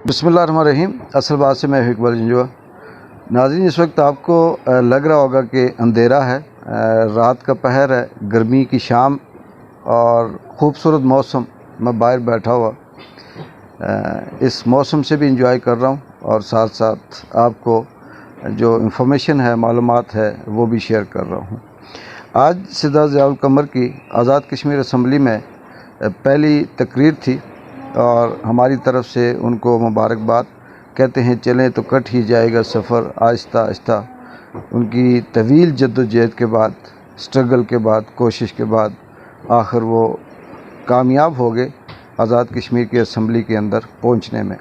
बिस्मिल्लाहिर्रहमानिर्रहीम। असल बात से मैं इकबाल जंजुआ। नाज़रीन, इस वक्त आपको लग रहा होगा कि अंधेरा है, रात का पहर है, गर्मी की शाम और ख़ूबसूरत मौसम। मैं बाहर बैठा हुआ इस मौसम से भी इंजॉय कर रहा हूँ और साथ साथ आपको जो इंफॉर्मेशन है, मालूमात है, वो भी शेयर कर रहा हूँ। आज सिद्दा ज़ियाउल क़मर की आज़ाद कश्मीर असम्बली में पहली तकरीर थी और हमारी तरफ से उनको मुबारकबाद। कहते हैं चलें तो कट ही जाएगा सफ़र आहिस्ता आहिस्ता। उनकी तवील जद्दोजहद के बाद, स्ट्रगल के बाद, कोशिश के बाद आखिर वो कामयाब हो गए आज़ाद कश्मीर की असम्बली के अंदर पहुंचने में।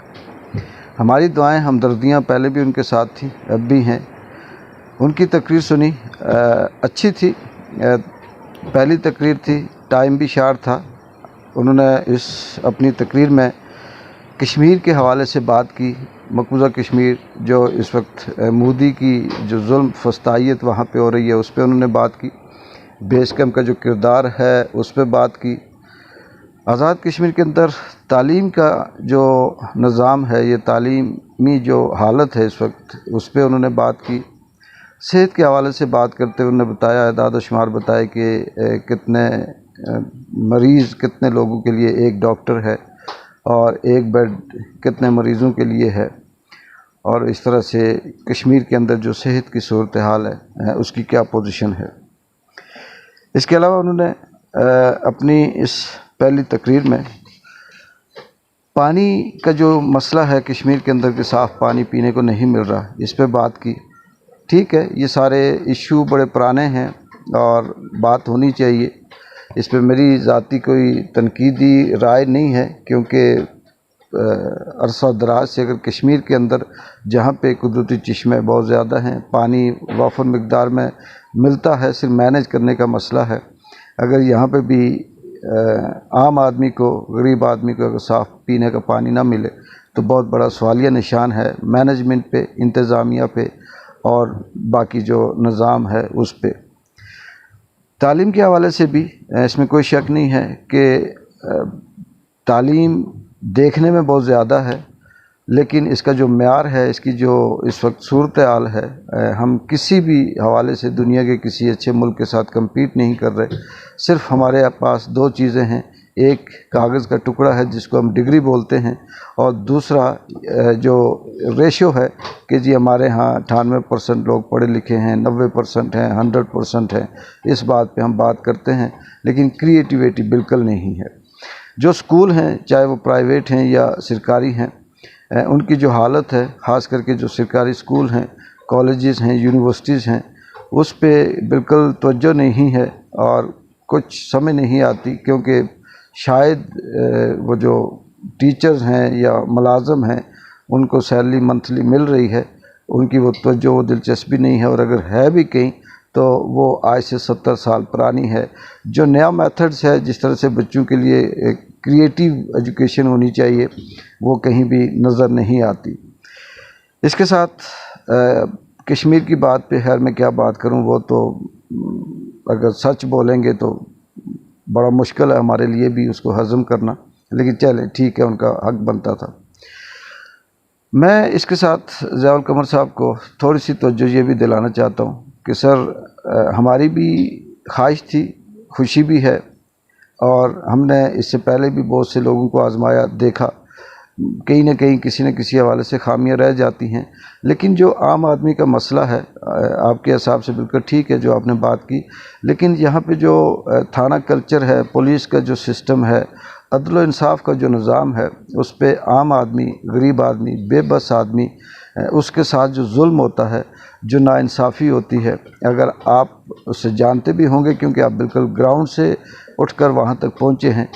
हमारी दुआएं, हमदर्दियां पहले भी उनके साथ थी, अब भी हैं। उनकी तकरीर सुनी, अच्छी थी। पहली तकरीर थी, टाइम भी शार्ट था। उन्होंने इस अपनी तकरीर में कश्मीर के हवाले से बात की। मकबूजा कश्मीर जो इस वक्त मोदी की जो जुल्म फस्तायत वहाँ पे हो रही है, उस पर उन्होंने बात की। बेस कैंप का जो किरदार है उस पर बात की। आज़ाद कश्मीर के अंदर तालीम का जो निज़ाम है, ये तालीमी जो हालत है इस वक्त, उस पर उन्होंने बात की। सेहत के हवाले से बात करते हुए उन्होंने बताया, इदाद शुमार बताए कि कितने मरीज़, कितने लोगों के लिए एक डॉक्टर है और एक बेड कितने मरीज़ों के लिए है, और इस तरह से कश्मीर के अंदर जो सेहत की सूरत हाल है उसकी क्या पोजीशन है। इसके अलावा उन्होंने अपनी इस पहली तकरीर में पानी का जो मसला है कश्मीर के अंदर कि साफ़ पानी पीने को नहीं मिल रहा, इस पर बात की। ठीक है, ये सारे इशू बड़े पुराने हैं और बात होनी चाहिए। इस पर मेरी ज़ाती कोई तनकीदी राय नहीं है, क्योंकि अरसा दराज से अगर कश्मीर के अंदर जहाँ पे कुदरती चश्मे बहुत ज़्यादा हैं, पानी वाफर मिकदार में मिलता है, सिर्फ मैनेज करने का मसला है। अगर यहाँ पे भी आम आदमी को, गरीब आदमी को अगर साफ़ पीने का पानी ना मिले तो बहुत बड़ा सवालिया निशान है मैनेजमेंट पे, इंतज़ामिया पे और बाकी जो निज़ाम है उस पे। तालीम के हवाले से भी इसमें कोई शक नहीं है कि तालीम देखने में बहुत ज़्यादा है, लेकिन इसका जो म्यार है, इसकी जो इस वक्त सूरत हाल है, हम किसी भी हवाले से दुनिया के किसी अच्छे मुल्क के साथ कम्पीट नहीं कर रहे। सिर्फ हमारे पास दो चीज़ें हैं, एक कागज़ का टुकड़ा है जिसको हम डिग्री बोलते हैं, और दूसरा जो रेशो है कि जी हमारे यहाँ 98% लोग पढ़े लिखे हैं, 90% हैं, 100% हैं। इस बात पे हम बात करते हैं, लेकिन क्रिएटिविटी बिल्कुल नहीं है। जो स्कूल हैं, चाहे वो प्राइवेट हैं या सरकारी हैं, उनकी जो हालत है, ख़ास करके जो सरकारी स्कूल हैं, कॉलेजेस हैं, यूनिवर्सिटीज़ हैं, उस पे बिल्कुल तवज्जो नहीं है और कुछ समझ नहीं आती, क्योंकि शायद वो जो टीचर्स हैं या मुलाज़म हैं उनको सैलरी मंथली मिल रही है, उनकी वो तवज्जो, वो दिलचस्पी नहीं है, और अगर है भी कहीं तो वो आज से 70 साल पुरानी है। जो नया मेथड्स है, जिस तरह से बच्चों के लिए एक क्रिएटिव एजुकेशन होनी चाहिए, वो कहीं भी नज़र नहीं आती। इसके साथ कश्मीर की बात पे खैर मैं क्या बात करूं, वो तो अगर सच बोलेंगे तो बड़ा मुश्किल है हमारे लिए भी उसको हज़म करना, लेकिन चले ठीक है, उनका हक बनता था। मैं इसके साथ ज़ियाउल क़मर साहब को थोड़ी सी तवज्जो ये भी दिलाना चाहता हूँ कि सर, हमारी भी ख्वाहिश थी, खुशी भी है, और हमने इससे पहले भी बहुत से लोगों को आज़माया, देखा, कहीं ना कहीं किसी न किसी हवाले से खामियां रह जाती हैं। लेकिन जो आम आदमी का मसला है, आपके हिसाब से बिल्कुल ठीक है जो आपने बात की, लेकिन यहाँ पे जो थाना कल्चर है, पुलिस का जो सिस्टम है, अदल व इंसाफ का जो निज़ाम है, उस पे आम आदमी, गरीब आदमी, बेबस आदमी, उसके साथ जो जुल्म होता है, जो नाइंसाफ़ी होती है, अगर आप उसे जानते भी होंगे, क्योंकि आप बिल्कुल ग्राउंड से उठकर वहाँ तक पहुँचे हैं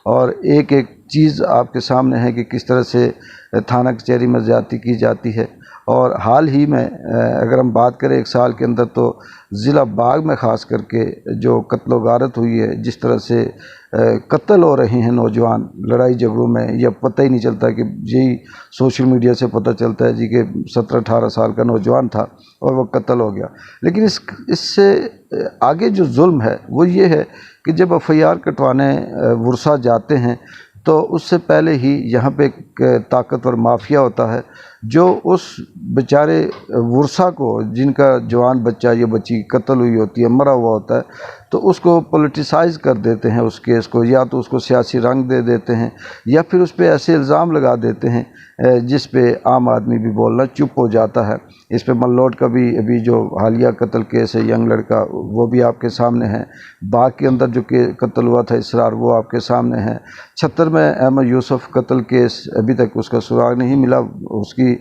और एक एक चीज़ आपके सामने है कि किस तरह से थाना कचहरी में ज़्यादती की जाती है। और हाल ही में अगर हम बात करें 1 साल के अंदर, तो ज़िला बाग में ख़ास करके जो कत्ल गारत हुई है, जिस तरह से कत्ल हो रहे हैं नौजवान लड़ाई झगड़ों में, या पता ही नहीं चलता कि यही सोशल मीडिया से पता चलता है जी कि 17-18 साल का नौजवान था और वो कत्ल हो गया। लेकिन इससे आगे जो जुल्म है वो ये है कि जब FIR कटवाने वर्सा जाते हैं تو اس سے پہلے ہی یہاں پہ ایک طاقتور مافیا ہوتا ہے جو اس بیچارے ورثہ کو، جن کا جوان بچہ یا بچی قتل ہوئی ہوتی ہے، مرا ہوا ہوتا ہے، تو اس کو پولیٹیسائز کر دیتے ہیں اس کیس کو، یا تو اس کو سیاسی رنگ دے دیتے ہیں یا پھر اس پہ ایسے الزام لگا دیتے ہیں جس پہ عام آدمی بھی بولنا چپ ہو جاتا ہے۔ اس پہ ملوٹ کا بھی ابھی جو حالیہ قتل کیس ہے، ینگ لڑکا، وہ بھی آپ کے سامنے ہے۔ باغ کے اندر جو کہ قتل ہوا تھا اسرار، وہ آپ کے سامنے ہے۔ چھتر میں احمد یوسف قتل کیس، ابھی تک اس کا سراغ نہیں ملا۔ اس کی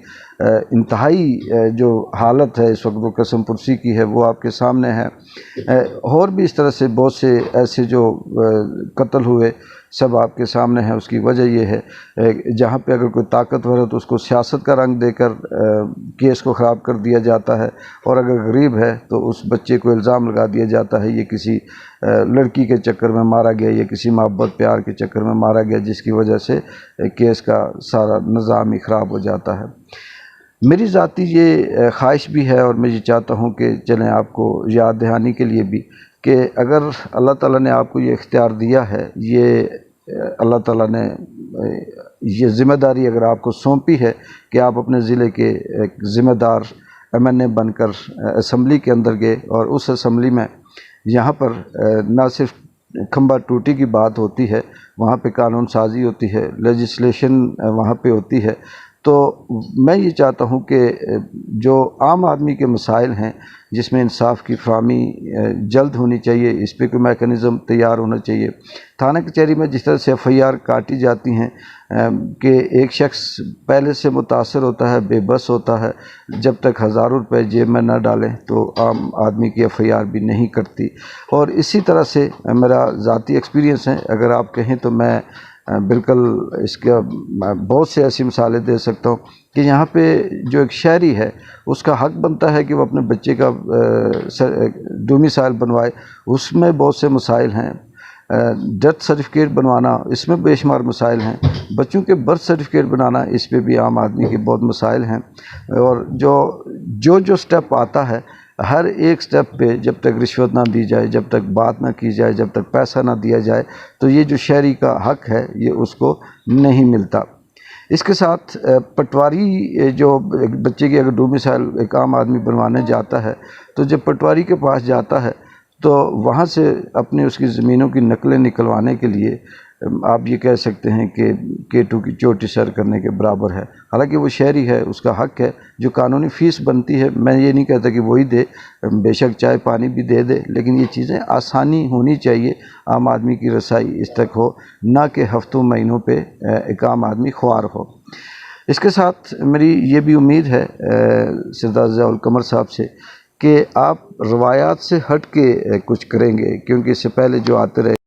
انتہائی جو حالت ہے اس وقت وہ قسم پرسی کی ہے، وہ آپ کے سامنے ہے۔ اور بھی اس طرح سے بہت سے ایسے جو قتل ہوئے سب آپ کے سامنے ہیں۔ اس کی وجہ یہ ہے جہاں پہ اگر کوئی طاقتور ہے تو اس کو سیاست کا رنگ دے کر کیس کو خراب کر دیا جاتا ہے، اور اگر غریب ہے تو اس بچے کو الزام لگا دیا جاتا ہے یہ کسی لڑکی کے چکر میں مارا گیا یا کسی محبت پیار کے چکر میں مارا گیا، جس کی وجہ سے کیس کا سارا نظام ہی خراب ہو جاتا ہے۔ میری ذاتی یہ خواہش بھی ہے، اور میں یہ چاہتا ہوں کہ چلیں آپ کو یاد دہانی کے لیے بھی، کہ اگر اللہ تعالیٰ نے آپ کو یہ اختیار دیا ہے، یہ اللہ تعالیٰ نے یہ ذمہ داری اگر آپ کو سونپی ہے کہ آپ اپنے ضلع کے ایک ذمہ دار MNA بن کر اسمبلی کے اندر گئے، اور اس اسمبلی میں یہاں پر نہ صرف کھمبا ٹوٹی کی بات ہوتی ہے، وہاں پہ قانون سازی ہوتی ہے، لیجسلیشن وہاں پہ ہوتی ہے، تو میں یہ چاہتا ہوں کہ جو عام آدمی کے مسائل ہیں جس میں انصاف کی فراہمی جلد ہونی چاہیے، اس پہ کوئی میکنزم تیار ہونا چاہیے۔ تھانہ کچہری میں جس طرح سے FIR کاٹی جاتی ہیں کہ ایک شخص پہلے سے متاثر ہوتا ہے، بے بس ہوتا ہے، جب تک ہزاروں روپے جیب میں نہ ڈالیں تو عام آدمی کی FIR بھی نہیں کٹتی۔ اور اسی طرح سے میرا ذاتی ایکسپیرینس ہے، اگر آپ کہیں تو میں بالکل اس کا بہت سے ایسی مثالیں دے سکتا ہوں کہ یہاں پہ جو ایک شہری ہے اس کا حق بنتا ہے کہ وہ اپنے بچے کا ڈومیسائل بنوائے، اس میں بہت سے مسائل ہیں۔ ڈیتھ سرٹیفکیٹ بنوانا، اس میں بے شمار مسائل ہیں۔ بچوں کے برتھ سرٹیفکیٹ بنانا، اس پہ بھی عام آدمی کے بہت مسائل ہیں۔ اور جو سٹیپ آتا ہے، ہر ایک سٹیپ پہ جب تک رشوت نہ دی جائے، جب تک بات نہ کی جائے، جب تک پیسہ نہ دیا جائے، تو یہ جو شہری کا حق ہے یہ اس کو نہیں ملتا۔ اس کے ساتھ پٹواری جو بچے کی اگر ڈومیسائل ایک عام آدمی بنوانے جاتا ہے، تو جب پٹواری کے پاس جاتا ہے تو وہاں سے اپنی اس کی زمینوں کی نقلیں نکلوانے کے لیے آپ یہ کہہ سکتے ہیں کہ K2 کی چوٹی سر کرنے کے برابر ہے۔ حالانکہ وہ شہری ہے، اس کا حق ہے، جو قانونی فیس بنتی ہے، میں یہ نہیں کہتا کہ وہی دے، بے شک چائے پانی بھی دے دے، لیکن یہ چیزیں آسانی ہونی چاہیے، عام آدمی کی رسائی اس تک ہو، نہ کہ ہفتوں مہینوں پہ ایک عام آدمی خوار ہو۔ اس کے ساتھ میری یہ بھی امید ہے سردار ضیاء القمر صاحب سے کہ آپ روایات سے ہٹ کے کچھ کریں گے، کیونکہ اس سے پہلے جو آتے رہے